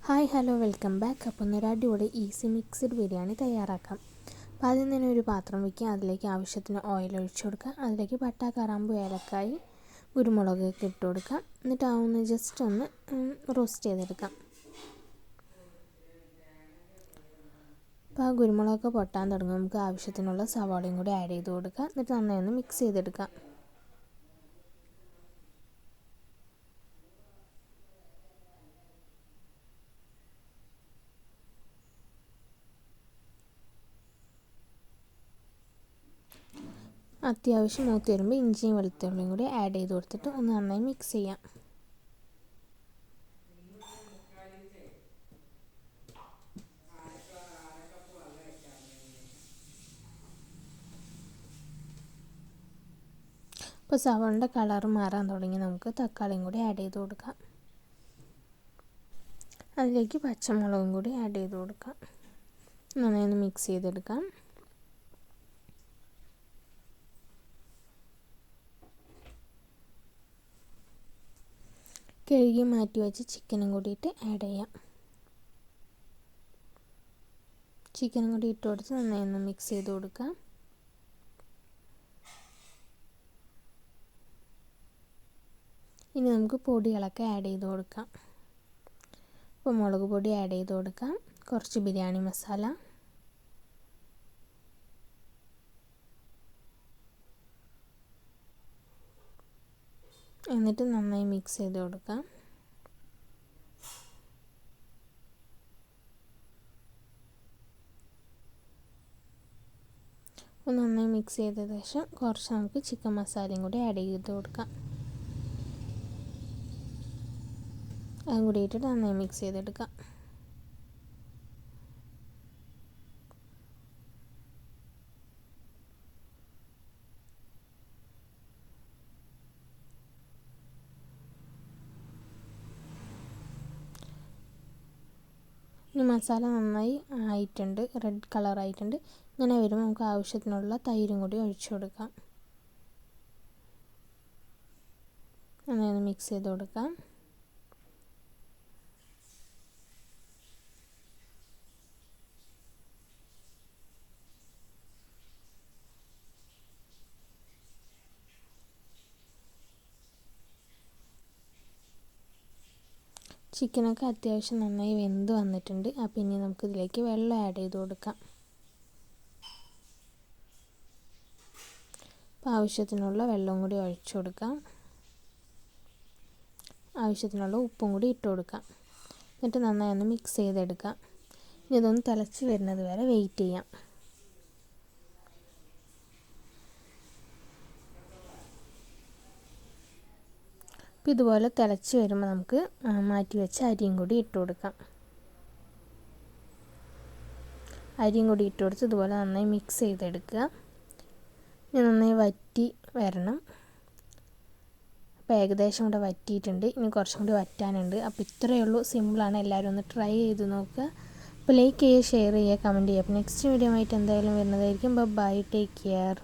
Hi hello welcome back. അപ്പോൾ ഒരു അടിപൊളി ഈസി മിക്സ്ഡ് ബിരിയാണി തയ്യാറാക്കാം. അപ്പോൾ ആദ്യം തന്നെ ഒരു പാത്രം വയ്ക്കുക, അതിലേക്ക് ആവശ്യത്തിന് ഓയിൽ ഒഴിച്ചു കൊടുക്കുക. അതിലേക്ക് പട്ട, കറാമ്പു, ഏലക്കായി, കുരുമുളകൊക്കെ ഇട്ട് കൊടുക്കുക. എന്നിട്ട് ഒന്ന് ജസ്റ്റ് ഒന്ന് റോസ്റ്റ് ചെയ്തെടുക്കാം. അപ്പോൾ ആ കുരുമുളകൊക്കെ പൊട്ടാൻ തുടങ്ങും, നമുക്ക് ആവശ്യത്തിനുള്ള സവാളയും കൂടി ആഡ് ചെയ്ത് കൊടുക്കുക. എന്നിട്ട് നന്നായി ഒന്ന് മിക്സ് ചെയ്തെടുക്കാം. അത്യാവശ്യം മൂത്ത് വരുമ്പോൾ ഇഞ്ചിയും വെളുത്തുള്ളിയും കൂടി ആഡ് ചെയ്ത് കൊടുത്തിട്ട് ഒന്ന് നന്നായി മിക്സ് ചെയ്യാം. ഇപ്പോൾ സവാളയുടെ കളർ മാറാൻ തുടങ്ങി, നമുക്ക് തക്കാളിയും കൂടി ആഡ് ചെയ്ത് കൊടുക്കാം. അതിലേക്ക് പച്ചമുളകും കൂടി ആഡ് ചെയ്ത് കൊടുക്കാം. നന്നായി ഒന്ന് മിക്സ് ചെയ്തെടുക്കാം. കഴുകി മാറ്റി വെച്ച് ചിക്കനും കൂടിയിട്ട് ആഡ് ചെയ്യാം. ചിക്കനും കൂടി ഇട്ട് കൊടുത്ത് നന്നായി ഒന്ന് മിക്സ് ചെയ്ത് കൊടുക്കാം. ഇനി നമുക്ക് പൊടികളൊക്കെ ആഡ് ചെയ്ത് കൊടുക്കാം. ഇപ്പോൾ മുളക് പൊടി ആഡ് ചെയ്ത് കൊടുക്കാം, കുറച്ച് ബിരിയാണി മസാല, എന്നിട്ട് നന്നായി മിക്സ് ചെയ്ത് കൊടുക്കാം. നന്നായി മിക്സ് ചെയ്ത ശേഷം കുറച്ച് നമുക്ക് ചിക്കൻ മസാലയും കൂടി ആഡ് ചെയ്ത് കൊടുക്കാം. അതും കൂടി ഇട്ടിട്ട് നന്നായി മിക്സ് ചെയ്തെടുക്കാം. ഇനി മസാല നന്നായി ആയിട്ടുണ്ട്, റെഡ് കളർ ആയിട്ടുണ്ട്. ഇങ്ങനെ വരുമ്പോൾ നമുക്ക് ആവശ്യത്തിനുള്ള തൈരും കൂടി ഒഴിച്ചു കൊടുക്കാം. നന്നായി മിക്സ് ചെയ്ത് കൊടുക്കാം. ചിക്കനൊക്കെ അത്യാവശ്യം നന്നായി വെന്ത് വന്നിട്ടുണ്ട്. അപ്പോൾ ഇനി നമുക്കിതിലേക്ക് വെള്ളം ആഡ് ചെയ്ത് കൊടുക്കാം. അപ്പോൾ ആവശ്യത്തിനുള്ള വെള്ളം കൂടി ഒഴിച്ചു കൊടുക്കാം. ആവശ്യത്തിനുള്ള ഉപ്പും കൂടി ഇട്ട് കൊടുക്കാം. എന്നിട്ട് നന്നായി ഒന്ന് മിക്സ് ചെയ്തെടുക്കാം. ഇനി ഇതൊന്ന് തിളച്ച് വരുന്നത് വരെ വെയിറ്റ് ചെയ്യാം. അപ്പോൾ ഇതുപോലെ തിളച്ച് വരുമ്പോൾ നമുക്ക് മാറ്റി വെച്ച അരിയും കൂടി ഇട്ട് കൊടുക്കാം. അരിയും കൂടി ഇട്ട് കൊടുത്ത് ഇതുപോലെ നന്നായി മിക്സ് ചെയ്തെടുക്കുക. ഇനി നന്നായി വറ്റി വരണം. അപ്പോൾ ഏകദേശം കൂടെ വറ്റിയിട്ടുണ്ട്, ഇനി കുറച്ചും കൂടി വറ്റാനുണ്ട്. അപ്പോൾ ഇത്രയേ ഉള്ളൂ, സിമ്പിളാണ്. എല്ലാവരും ഒന്ന് ട്രൈ ചെയ്ത് നോക്കുക. അപ്പോൾ ലൈക്ക് ചെയ്യുക, ഷെയർ ചെയ്യുക, കമൻറ്റ് ചെയ്യുക. അപ്പോൾ നെക്സ്റ്റ് വീഡിയോ ആയിട്ട് എന്തായാലും വരുന്നതായിരിക്കും. Bye, take care.